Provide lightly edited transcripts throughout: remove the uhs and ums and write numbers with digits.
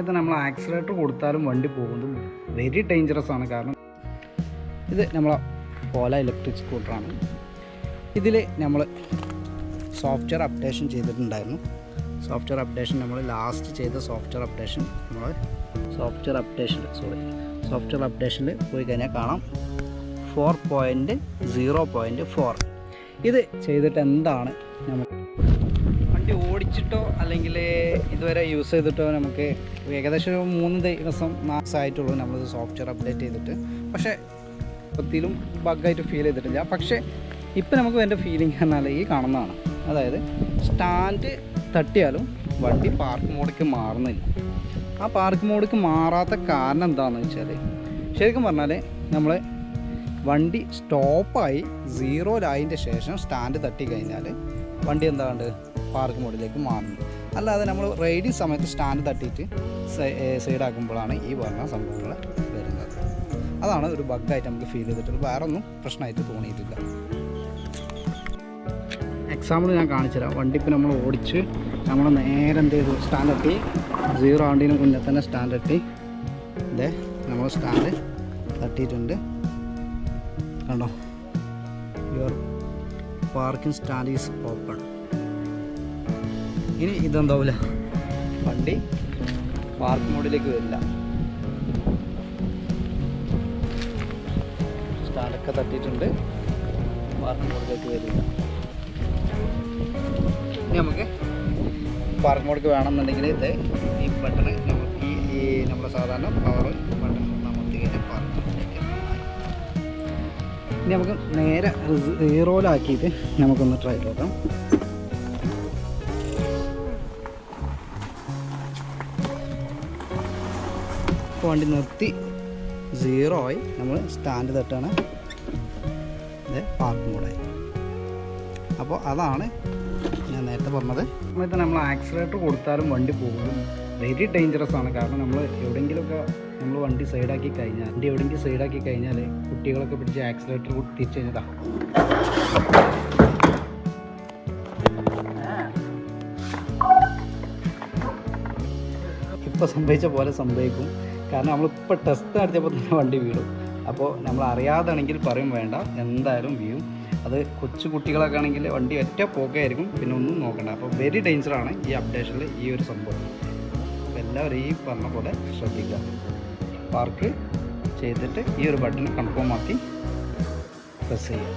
തന്നെ നമ്മൾ ആക്സിലേറ്റർ കൊടുത്താലും വണ്ടി പോകുന്നത് വെരി ഡേഞ്ചറസ് ആണ്. കാരണം ഇത് നമ്മളെ ഓല ഇലക്ട്രിക് സ്കൂട്ടറാണ്. ഇതിൽ നമ്മൾ സോഫ്റ്റ്വെയർ അപ്ഡേഷൻ ചെയ്തിട്ടുണ്ടായിരുന്നു. സോഫ്റ്റ്വെയർ അപ്ഡേഷൻ നമ്മൾ ലാസ്റ്റ് ചെയ്ത സോഫ്റ്റ്വെയർ അപ്ഡേഷനിൽ പോയി കഴിഞ്ഞാൽ കാണാം 4.0.4. ഇത് ചെയ്തിട്ട് എന്താണ് നമ്മൾ വണ്ടി ഓടിച്ചിട്ടോ അല്ലെങ്കിൽ ഇതുവരെ യൂസ് ചെയ്തിട്ടോ നമുക്ക് ഏകദേശം ഒരു 3 ദിവസം മാസമായിട്ടുള്ളൂ നമ്മളിത് സോഫ്റ്റ്വെയർ അപ്ഡേറ്റ് ചെയ്തിട്ട്. പക്ഷേ ഒത്തിലും ബഗ്ഗായിട്ട് ഫീൽ ചെയ്തിട്ടില്ല. പക്ഷേ ഇപ്പം നമുക്ക് എൻ്റെ ഫീലിംഗ് എന്നാൽ ഈ കാണുന്നതാണ്. അതായത് സ്റ്റാൻഡ് തട്ടിയാലും വണ്ടി പാർക്ക് മോഡിലേക്ക് മാറുന്നില്ല. ആ പാർക്ക് മോഡിലേക്ക് മാറാത്ത കാരണം എന്താണെന്ന് വെച്ചാൽ, ശരിക്കും പറഞ്ഞാൽ നമ്മൾ വണ്ടി സ്റ്റോപ്പായി 0 ശേഷം സ്റ്റാൻഡ് തട്ടി കഴിഞ്ഞാൽ വണ്ടി എന്താണ്ട് പാർക്ക് മോഡിലേക്ക് മാറുന്നു. അല്ലാതെ നമ്മൾ റൈഡിങ് സമയത്ത് സ്റ്റാൻഡ് തട്ടിയിട്ട് സൈഡാക്കുമ്പോഴാണ് ഈ പറഞ്ഞ സംഭവങ്ങൾ വരുന്നത്. അതാണ് ഒരു ബഗ്ഗായിട്ട് നമുക്ക് ഫീൽ ചെയ്തിട്ടുള്ളത്. വേറെ ഒന്നും പ്രശ്നമായിട്ട് തോന്നിയിട്ടില്ല. എക്സാമ്പിൾ ഞാൻ കാണിച്ചുതരാം. വണ്ടി ഇപ്പോൾ നമ്മൾ ഓടിച്ച് നമ്മൾ നേരെ എന്ത് ചെയ്തു, സ്റ്റാൻഡ് തട്ടി 0 ആണ്ടിന് മുന്നേ തന്നെ സ്റ്റാൻഡ് തട്ടി ഇതേ നമ്മൾ സ്റ്റാൻഡ് തട്ടിയിട്ടുണ്ട്. കണ്ടോ, your parking stand is open. ഇനി ഇതെന്താവില്ല, വണ്ടി പാർക്ക് മോഡിലേക്ക് വരില്ല. സ്റ്റാൻഡൊക്കെ തട്ടിയിട്ടുണ്ട്, പാർക്ക് മോഡിലേക്ക് വരില്ല. ഇനി നമുക്ക് പാർക്ക് മോഡിലേക്ക് വേണമെന്നുണ്ടെങ്കിൽ ഇത് ഈ ബട്ടൺ നമുക്ക് ഈ നമ്മുടെ സാധാരണ പവർ ബട്ടൺ അമർത്തി കഴിഞ്ഞാൽ പാർക്ക് മോഡിലേക്ക് ആയി. ഇനി നമുക്ക് നേരെ 0 നമുക്കൊന്ന് ട്രൈ നോക്കാം. ഇപ്പോൾ വണ്ടി നിർത്തി 0 ആയി. നമ്മൾ സ്റ്റാൻഡ് തട്ടാണ്, ഇത് പാർക്ക് മോഡായി. അപ്പോൾ അതാണ് ഞാൻ നേരത്തെ പറഞ്ഞത്. സമയത്ത് നമ്മൾ ആക്സിലേറ്റർ കൊടുത്താലും വണ്ടി പോകുന്നത് വെരി ഡേഞ്ചറസ് ആണ്. കാരണം നമ്മൾ എവിടെയെങ്കിലുമൊക്കെ നമ്മൾ വണ്ടി സൈഡാക്കി കഴിഞ്ഞാൽ കുട്ടികളൊക്കെ പിടിച്ച് ആക്സിലേറ്റർ തിരിച്ചു കഴിഞ്ഞതാ. ഇപ്പോൾ സംഭവിച്ച പോലെ സംഭവിക്കും. കാരണം നമ്മളിപ്പോൾ ടെസ്റ്റ് നടത്തിയപ്പോൾ തന്നെ വണ്ടി വീഴും. അപ്പോൾ നമ്മൾ അറിയാതാണെങ്കിൽ പറയും വേണ്ട, എന്തായാലും വീഴും. അത് കൊച്ചു കുട്ടികളൊക്കെ ആണെങ്കിൽ വണ്ടി ഒറ്റ പോക്കായിരിക്കും, പിന്നെ ഒന്നും നോക്കണ്ട. അപ്പോൾ വെരി ഡേഞ്ചറാണ് ഈ അപ്ഡേഷനിൽ ഈ ഒരു സംഭവം. അപ്പോൾ എല്ലാവരും ഈ പറഞ്ഞ പോലെ ശ്രദ്ധിക്കുക. പാർക്ക് ചെയ്തിട്ട് ഈ ഒരു ബട്ടൺ കൺഫേം ആക്കി പ്രസ് ചെയ്യുക.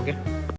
ഓക്കെ.